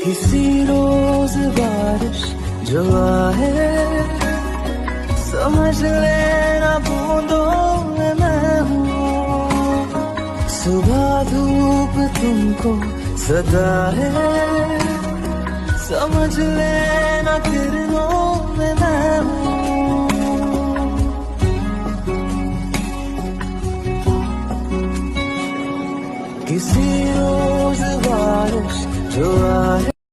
किसी रोज बारिश जो आए, समझ लेना बूंदों में मैं हूँ। सुबह धूप तुमको सदा है, समझ लेना किरणों में मैं हूँ। किसी रोज बारिश जो आए